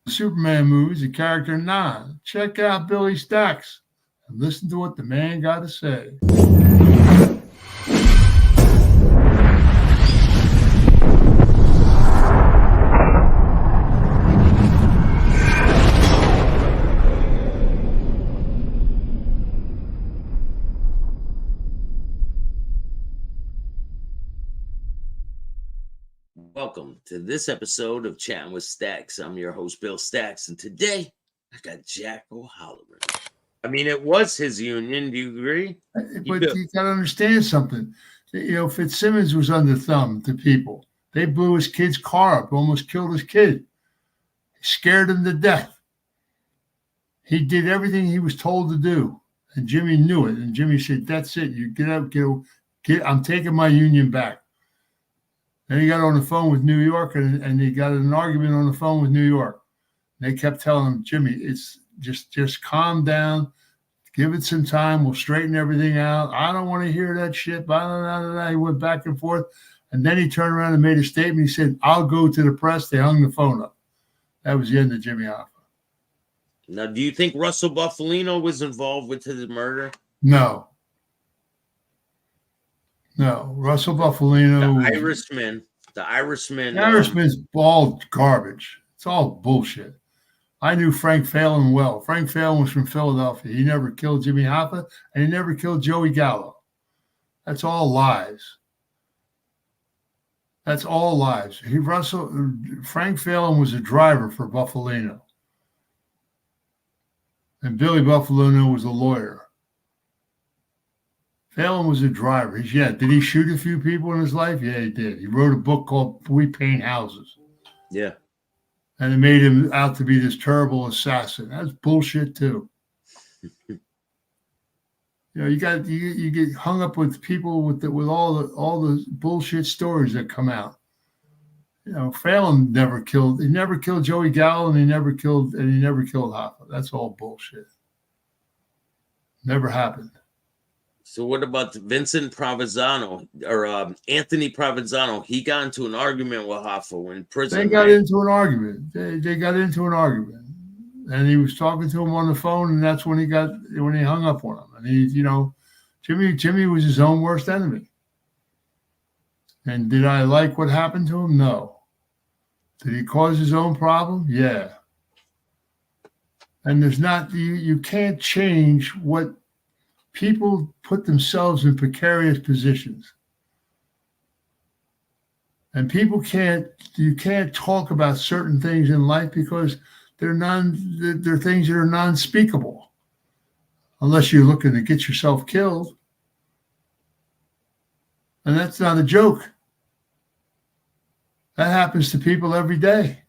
Superman movies, the character Nine. Check out Billy Stacks and listen to what the man got to say. Welcome to this episode of Chatting with Stacks. I'm your host, Bill Stacks, and today I got Jack O'Halloran. I mean, it was his union. Do you agree? But you got to understand something. You know, Fitzsimmons was under thumb to people. They blew his kid's car up, almost killed his kid, scared him to death. He did everything he was told to do, and Jimmy knew it. And Jimmy said, "That's it. You get up, get. I'm taking my union back." Then he got on the phone with New York, and he got in an argument on the phone with New York. They kept telling him, "Jimmy, it's just calm down, give it some time. We'll straighten everything out. I don't want to hear that shit." Blah, blah, blah, blah. He went back and forth, and then he turned around and made a statement. He said, "I'll go to the press." They hung the phone up. That was the end of Jimmy Hoffa. Now, do you think Russell Bufalino was involved with his murder? No. Russell Bufalino. The Irishman. The Irishman's all garbage. It's all bullshit. I knew Frank Phelan well. Frank Phelan was from Philadelphia. He never killed Jimmy Hoffa, and he never killed Joey Gallo. That's all lies. That's all lies. Frank Phelan was a driver for Bufalino. And Billy Bufalino was a lawyer. Phelan was a driver. Did he shoot a few people in his life? Yeah, he did. He wrote a book called We Paint Houses. Yeah. And it made him out to be this terrible assassin. That's bullshit too. You know, you get hung up with people with all the bullshit stories that come out. You know, Phelan never killed Joey Gallo, and he never killed Hoffa. That's all bullshit. Never happened. So what about Vincent Provenzano or Anthony Provenzano? He got into an argument with Hoffa in prison. They got into an argument. They got into an argument, and he was talking to him on the phone, and that's when he hung up on him. And Jimmy was his own worst enemy. And did I like what happened to him? No. Did he cause his own problem? Yeah. And you can't change what people put themselves in precarious positions. And you can't talk about certain things in life because they're things that are non-speakable. Unless you're looking to get yourself killed. And that's not a joke. That happens to people every day.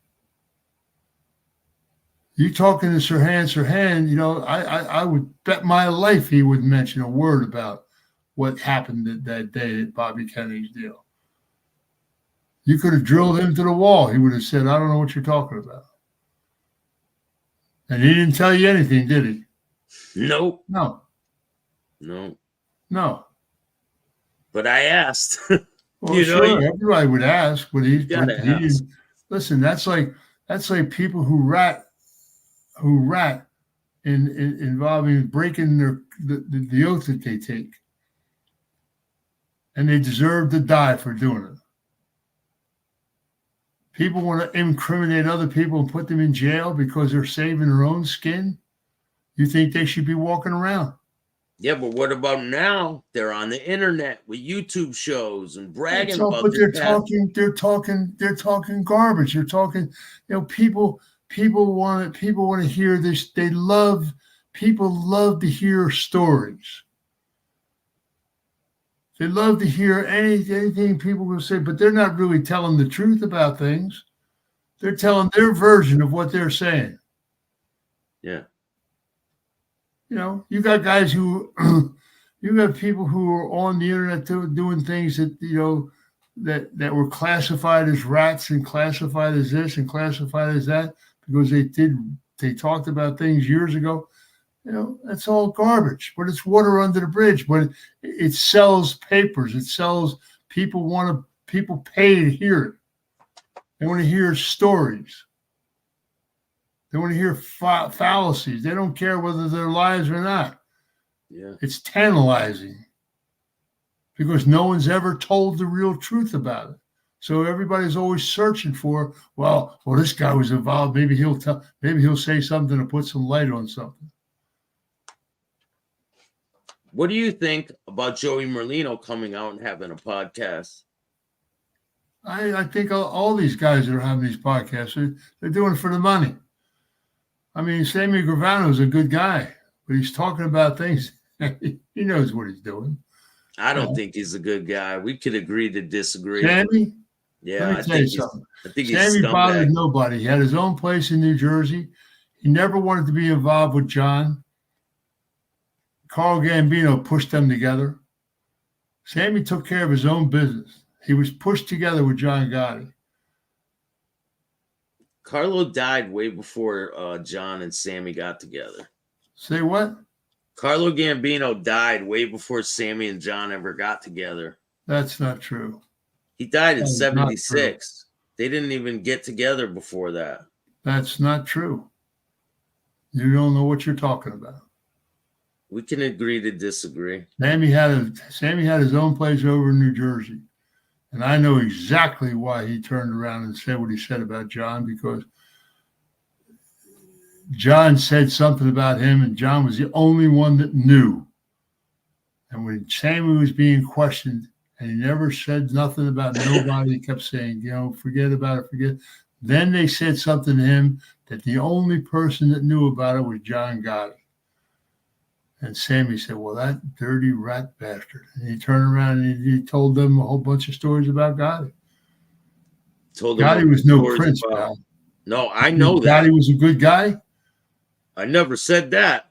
You talking to Sirhan, you know, I would bet my life he would mention a word about what happened that day at Bobby Kennedy's deal. You could have drilled him to the wall. He would have said, "I don't know what you're talking about." And he didn't tell you anything, did he? Nope. No. But I asked. Well, everybody would ask, but he didn't. Listen, that's like people who rat involving breaking the oath that they take, and they deserve to die for doing it. People want to incriminate other people and put them in jail because they're saving their own skin. You think they should be walking around? Yeah, but what about now? They're on the internet with YouTube shows and bragging about. But they're talking garbage. They're talking, you know, people want to hear this. People love to hear stories. They love to hear anything people will say, but they're not really telling the truth about things. They're telling their version of what they're saying. Yeah. You know, you got people who are on the internet doing things that, you know, that were classified as rats and classified as this and classified as that because they talked about things years ago. You know, that's all garbage, but it's water under the bridge. But it sells papers. It sells people pay to hear it. They want to hear stories. They want to hear fallacies. They don't care whether they're lies or not. Yeah. It's tantalizing because no one's ever told the real truth about it. So everybody's always searching for, well, this guy was involved. Maybe he'll say something to put some light on something. What do you think about Joey Merlino coming out and having a podcast? I think all these guys that are having these podcasts, they're doing it for the money. I mean, Sammy Gravano is a good guy, but he's talking about things. He knows what he's doing. I don't think he's a good guy. We could agree to disagree. Sammy? Yeah, I think he's Sammy scumbag. bothered nobody. He had his own place in New Jersey. He never wanted to be involved with John. Carl Gambino pushed them together. Sammy took care of his own business. He was pushed together with John Gotti. Carlo died way before John and Sammy got together. Say what? Carlo Gambino died way before Sammy and John ever got together. That's not true. He died in 76. They didn't even get together before that. That's not true. You don't know what you're talking about. We can agree to disagree. Sammy had his own place over in New Jersey. And I know exactly why he turned around and said what he said about John, because John said something about him, and John was the only one that knew. And when Sammy was being questioned, and he never said nothing about nobody, he kept saying, forget about it, forget. Then they said something to him that the only person that knew about it was John Gotti. And Sammy said, well, that dirty rat bastard. And he turned around and he told them a whole bunch of stories about Gotti. Gotti was no prince, pal. No, I know that. Gotti was a good guy? I never said that.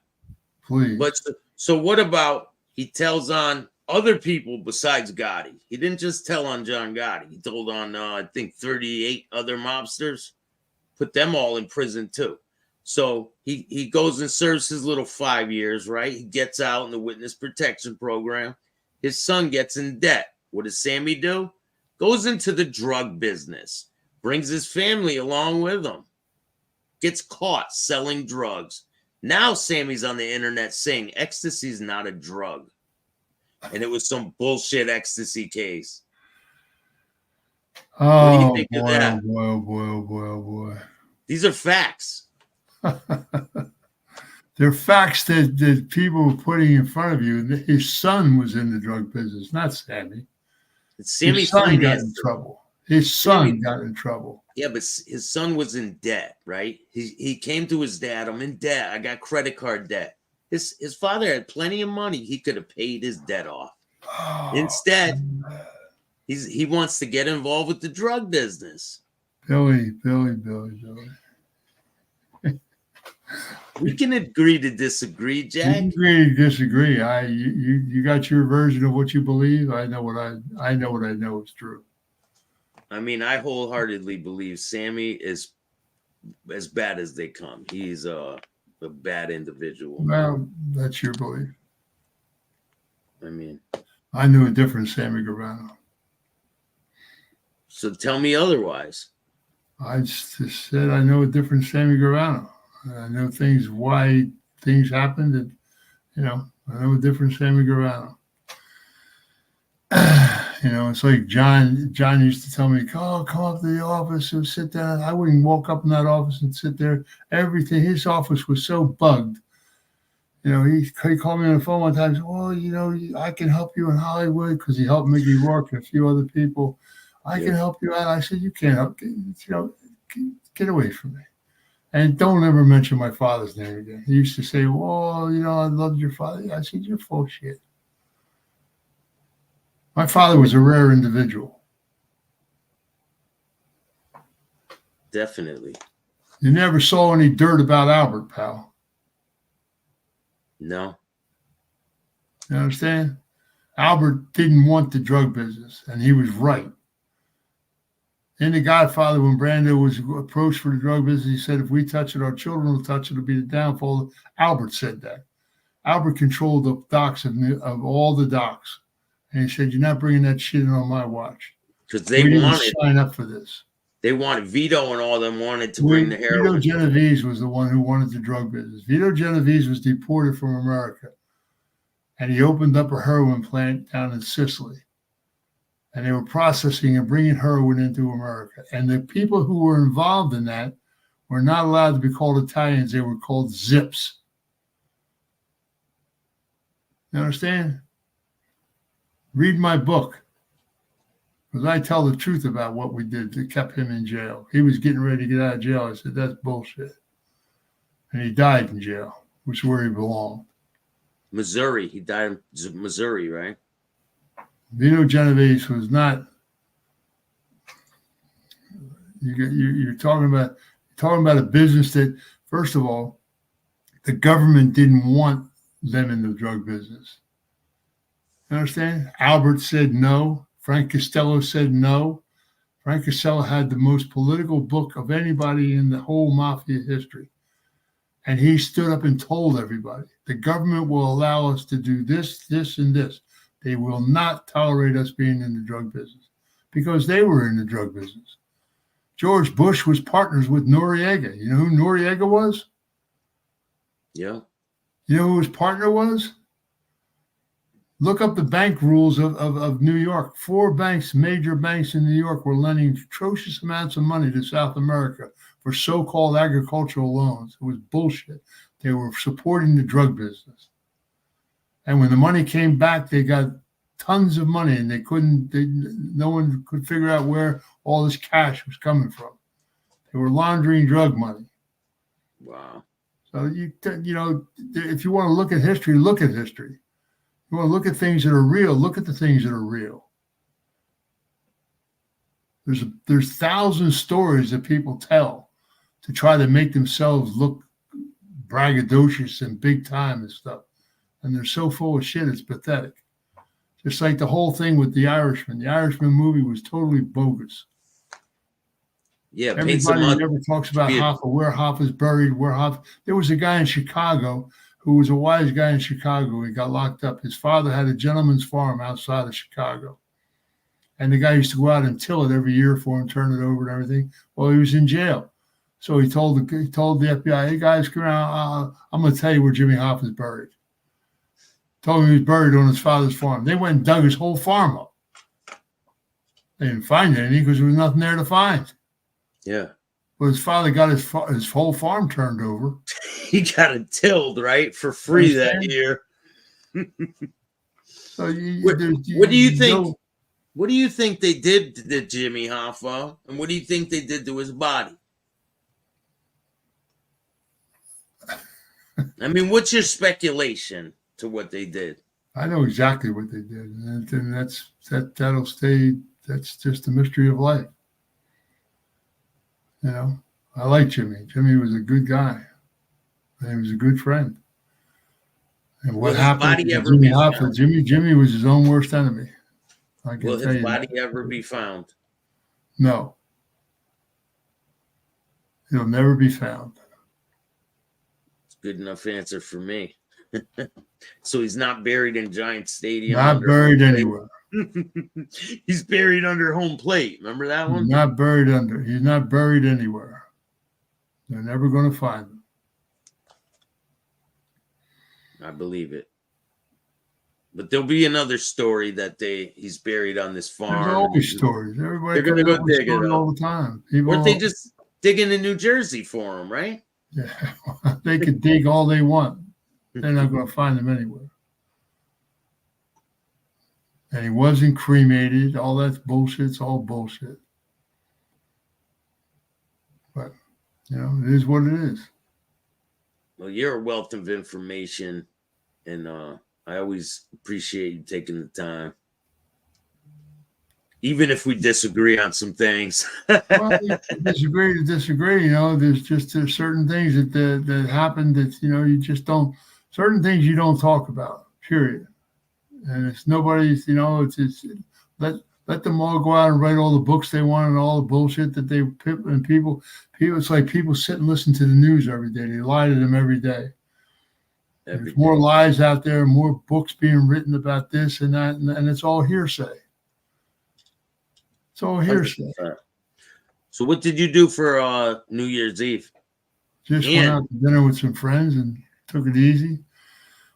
Please. But so what about he tells on other people besides Gotti? He didn't just tell on John Gotti. He told on, I think, 38 other mobsters. Put them all in prison, too. So he goes and serves his little 5 years, right? He gets out in the witness protection program. His son gets in debt. What does Sammy do? Goes into the drug business. Brings his family along with him. Gets caught selling drugs. Now Sammy's on the internet saying ecstasy is not a drug. And it was some bullshit ecstasy case. Oh, what do you think of that? Boy. These are facts. They're facts that people were putting in front of you. His son was in the drug business, not Sammy. His son got in trouble. His son got in trouble. Yeah, but his son was in debt, right? He came to his dad. I'm in debt. I got credit card debt. His father had plenty of money. He could have paid his debt off. Instead, he wants to get involved with the drug business. Billy. We can agree to disagree, Jack. We can agree to disagree. You got your version of what you believe. I know what I know is true. I mean, I wholeheartedly believe Sammy is as bad as they come. He's a bad individual. Well, that's your belief. I mean, I knew a different Sammy Gravano. So tell me otherwise. I just said I know a different Sammy Gravano. I know why things happened. That, I know a different Sammy Gravano. It's like John used to tell me, oh, come up to the office and sit down. I wouldn't walk up in that office and sit there. His office was so bugged. He called me on the phone one time and said, well, I can help you in Hollywood, because he helped Mickey Rourke and a few other people. I can help you out. I said, you can't help. Get away from me. And don't ever mention my father's name again. He used to say, well, I loved your father. I said, you're full of shit. My father was a rare individual. Definitely. You never saw any dirt about Albert, pal. No. You understand? Albert didn't want the drug business, and he was right. In The Godfather, when Brando was approached for the drug business, he said, if we touch it, our children will touch it. It'll be the downfall. Albert said that. Albert controlled the docks of all the docks. And he said, you're not bringing that shit in on my watch. Because they didn't wanted sign up for this. they wanted Vito and all them wanted to bring the heroin. Vito Genovese was the one who wanted the drug business. Vito Genovese was deported from America, and he opened up a heroin plant down in Sicily. And they were processing and bringing heroin into America. And the people who were involved in that were not allowed to be called Italians. They were called Zips. You understand? Read my book. Because I tell the truth about what we did that kept him in jail. He was getting ready to get out of jail. I said, that's bullshit. And he died in jail, which is where he belonged. Missouri. He died in Missouri, right? Vito Genovese was not. You're talking about a business that, first of all, the government didn't want them in the drug business. You understand? Albert said no. Frank Costello said no. Frank Costello had the most political book of anybody in the whole mafia history. And he stood up and told everybody, the government will allow us to do this, this, and this. They will not tolerate us being in the drug business because they were in the drug business. George Bush was partners with Noriega. You know who Noriega was? Yeah. You know who his partner was? Look up the bank rules of New York. 4 banks, major banks in New York, were lending atrocious amounts of money to South America for so-called agricultural loans. It was bullshit. They were supporting the drug business. And when the money came back, they got tons of money, and no one could figure out where all this cash was coming from. They were laundering drug money. Wow. So if you want to look at history, look at history. You want to look at things that are real, look at the things that are real. There's thousands of stories that people tell to try to make themselves look braggadocious and big time and stuff. And they're so full of shit, it's pathetic. Just like the whole thing with The Irishman. The Irishman movie was totally bogus. Yeah, everybody never talks about Hoffa, where Hoffa's buried, There was a guy in Chicago who was a wise guy in Chicago. He got locked up. His father had a gentleman's farm outside of Chicago. And the guy used to go out and till it every year for him, turn it over and everything. Well, he was in jail. So he told the FBI, hey, guys, come around. I'm going to tell you where Jimmy Hoffa's buried. Told him he was buried on his father's farm. They went and dug his whole farm up. They didn't find anything because there was nothing there to find. Yeah. But his father got his whole farm turned over. He got it tilled, right, for free that year. So what do you think? What do you think they did to Jimmy Hoffa, and what do you think they did to his body? I mean, what's your speculation to what they did? I know exactly what they did, and that'll stay. That's just the mystery of life. You know, I like Jimmy. Jimmy was a good guy, and he was a good friend. And what happened to Jimmy Hoffa? Jimmy was his own worst enemy. Will his body ever be found? No. It'll never be found. It's a good enough answer for me. So he's not buried in Giant Stadium. Not buried anywhere. He's buried under home plate. Remember that one? He's not buried anywhere. They're never going to find him. I believe it. But there'll be another story that he's buried on this farm. There's always stories. Everybody they're going to go dig it all the time. Weren't they just digging in New Jersey for him, right? Yeah, they could dig all they want. They're not going to find him anywhere. And he wasn't cremated. All that's bullshit. It's all bullshit. But, you know, it is what it is. Well, you're a wealth of information, and I always appreciate you taking the time. Even if we disagree on some things. Well, disagree to disagree. You know, there's certain things that happen that, you know, you just don't, certain things you don't talk about, period. And it's nobody's, you know, it's let them all go out and write all the books they want and all the bullshit that they and people, it's like people sit and listen to the news every day. They lie to them every day. There's more lies out there, more books being written about this and that, and it's all hearsay. It's all hearsay. 100%. So what did you do for New Year's Eve? Just went out to dinner with some friends and took it easy.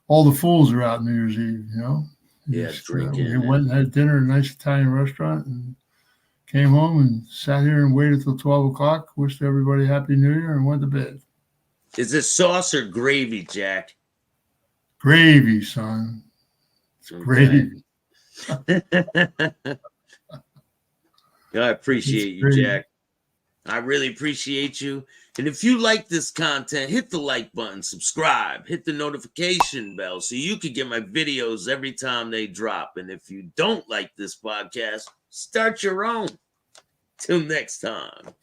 All the fools are out New Year's Eve, you know. Yeah, Just, drinking. we went and had dinner at a nice Italian restaurant and came home and sat here and waited till 12 o'clock, wished everybody Happy New Year, and went to bed. Is it sauce or gravy, Jack? Gravy, son. It's gravy. I appreciate you, Jack. I really appreciate you. And if you like this content, hit the like button, subscribe, hit the notification bell so you can get my videos every time they drop. And if you don't like this podcast, start your own. Till next time.